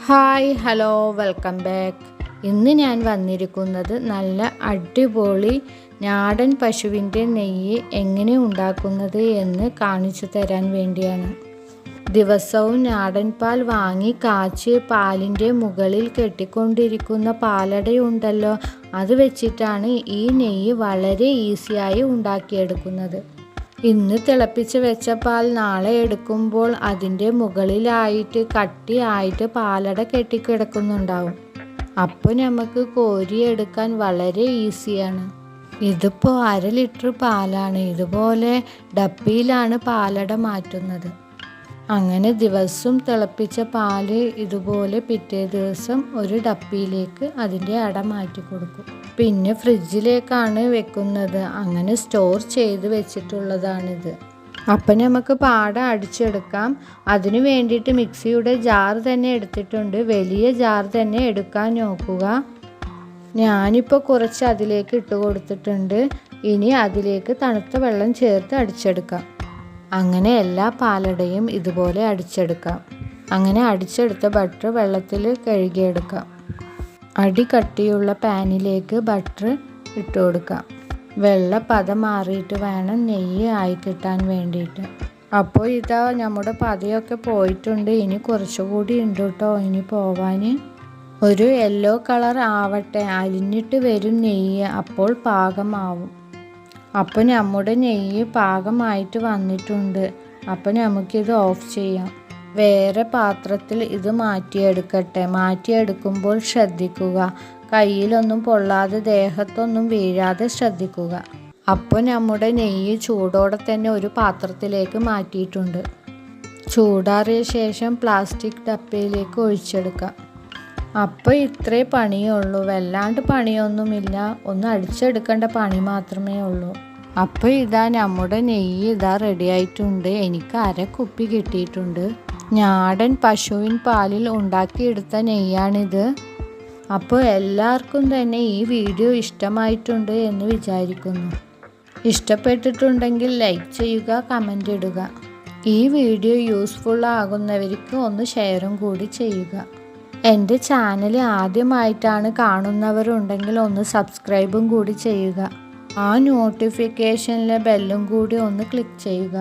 Hi hello welcome back. ഇന്ന് ഞാൻ വന്നിരിക്കുന്നത് നല്ല അടിപൊളി നാടൻ പശുവിൻ്റെ നെയ്യ് എങ്ങനെ ഉണ്ടാക്കുന്നത് എന്ന് കാണിച്ചു തരാൻ വേണ്ടിയാണ്. ദിവസവും നാടൻ പാൽ വാങ്ങി കാച്ചി പാലിൻ്റെ മുകളിൽ കെട്ടിക്കൊണ്ടിരിക്കുന്ന പാലടയുണ്ടല്ലോ, അത് വെച്ചിട്ടാണ് ഈ നെയ്യ് വളരെ ഈസിയായി ഉണ്ടാക്കിയെടുക്കുന്നത്. ഇന്ന് തിളപ്പിച്ച് വെച്ച പാൽ നാളെ എടുക്കുമ്പോൾ അതിൻ്റെ മുകളിലായിട്ട് കട്ടിയായിട്ട് പാലട കെട്ടിക്കിടക്കുന്നുണ്ടാവും. അപ്പോൾ നമുക്ക് കോരിയെടുക്കാൻ വളരെ ഈസിയാണ്. ഇതിപ്പോൾ 1/2 ലിറ്റർ പാലാണ്. ഇതുപോലെ ഡപ്പിയിലാണ് പാലട മാറ്റുന്നത്. അങ്ങനെ ദിവസം തിളപ്പിച്ച പാല് ഇതുപോലെ പിറ്റേ ദിവസം ഒരു ഡപ്പിയിലേക്ക് അതിൻ്റെ അട മാറ്റി കൊടുക്കും. പിന്നെ ഫ്രിഡ്ജിലേക്കാണ് വെക്കുന്നത്. അങ്ങനെ സ്റ്റോർ ചെയ്ത് വെച്ചിട്ടുള്ളതാണിത്. അപ്പം നമുക്ക് പാട അടിച്ചെടുക്കാം. അതിനു വേണ്ടിയിട്ട് മിക്സിയുടെ ജാർ തന്നെ എടുത്തിട്ടുണ്ട്. വലിയ ജാർ തന്നെ എടുക്കാൻ നോക്കുക. ഞാനിപ്പോൾ കുറച്ച് അതിലേക്ക് ഇട്ട് കൊടുത്തിട്ടുണ്ട്. ഇനി അതിലേക്ക് തണുത്ത വെള്ളം ചേർത്ത് അടിച്ചെടുക്കാം. അങ്ങനെ എല്ലാ പാലടയും ഇതുപോലെ അടിച്ചെടുക്കാം. അങ്ങനെ അടിച്ചെടുത്ത ബട്ടർ വെള്ളത്തിൽ കഴുകിയെടുക്കാം. അടി കട്ടിയുള്ള പാനിലേക്ക് ബട്ടർ ഇട്ട് കൊടുക്കാം. വെള്ള പദം മാറിയിട്ട് വേണം നെയ്യ് ആയി കിട്ടാൻ വേണ്ടിയിട്ട്. അപ്പോൾ ഇതാ നമ്മുടെ പതയൊക്കെ പോയിട്ടുണ്ട്. ഇനി കുറച്ചുകൂടി ഉണ്ട് കേട്ടോ ഇനി പോവാൻ. ഒരു യെല്ലോ കളർ ആവട്ടെ, അലിഞ്ഞിട്ട് വരും നെയ്യ്, അപ്പോൾ പാകമാവും. അപ്പോൾ നമ്മുടെ നെയ്യ് പാകമായിട്ട് വന്നിട്ടുണ്ട്. അപ്പോൾ നമുക്കിത് ഓഫ് ചെയ്യാം. വേറെ പാത്രത്തിൽ ഇത് മാറ്റിയെടുക്കട്ടെ. മാറ്റിയെടുക്കുമ്പോൾ ശ്രദ്ധിക്കുക, കയ്യിലൊന്നും പൊള്ളാതെ ദേഹത്തൊന്നും വീഴാതെ ശ്രദ്ധിക്കുക. അപ്പോൾ നമ്മുടെ നെയ്യ് ചൂടോടെ തന്നെ ഒരു പാത്രത്തിലേക്ക് മാറ്റിയിട്ടുണ്ട്. ചൂടാറിയ ശേഷം പ്ലാസ്റ്റിക് ഡപ്പയിലേക്ക് ഒഴിച്ചെടുക്കാം. അപ്പോൾ ഇത്രേ പണിയുള്ളൂ, വല്ലാണ്ട് പണിയൊന്നുമില്ല. ഒന്ന് അടിച്ചെടുക്കേണ്ട പണി മാത്രമേ ഉള്ളൂ. അപ്പോൾ ഇതാ നമ്മുടെ നെയ്യ് ഇതാ റെഡി ആയിട്ടുണ്ട്. എനിക്ക് 1/2 കുപ്പി കിട്ടിയിട്ടുണ്ട്. നാടൻ പശുവിൻ പാലിൽ ഉണ്ടാക്കിയെടുത്ത നെയ്യാണിത്. അപ്പോൾ എല്ലാവർക്കും തന്നെ ഈ വീഡിയോ ഇഷ്ടമായിട്ടുണ്ട് എന്ന് വിചാരിക്കുന്നു. ഇഷ്ടപ്പെട്ടിട്ടുണ്ടെങ്കിൽ ലൈക്ക് ചെയ്യുക, കമൻ്റ് ഇടുക. ഈ വീഡിയോ യൂസ്ഫുൾ ആകുന്നവർക്ക് ഒന്ന് ഷെയറും കൂടി ചെയ്യുക. എൻ്റെ ചാനൽ ആദ്യമായിട്ടാണ് കാണുന്നവരുണ്ടെങ്കിൽ ഒന്ന് സബ്സ്ക്രൈബും കൂടി ചെയ്യുക. ആ നോട്ടിഫിക്കേഷനിലെ ബെല്ലും കൂടി ഒന്ന് ക്ലിക്ക് ചെയ്യുക.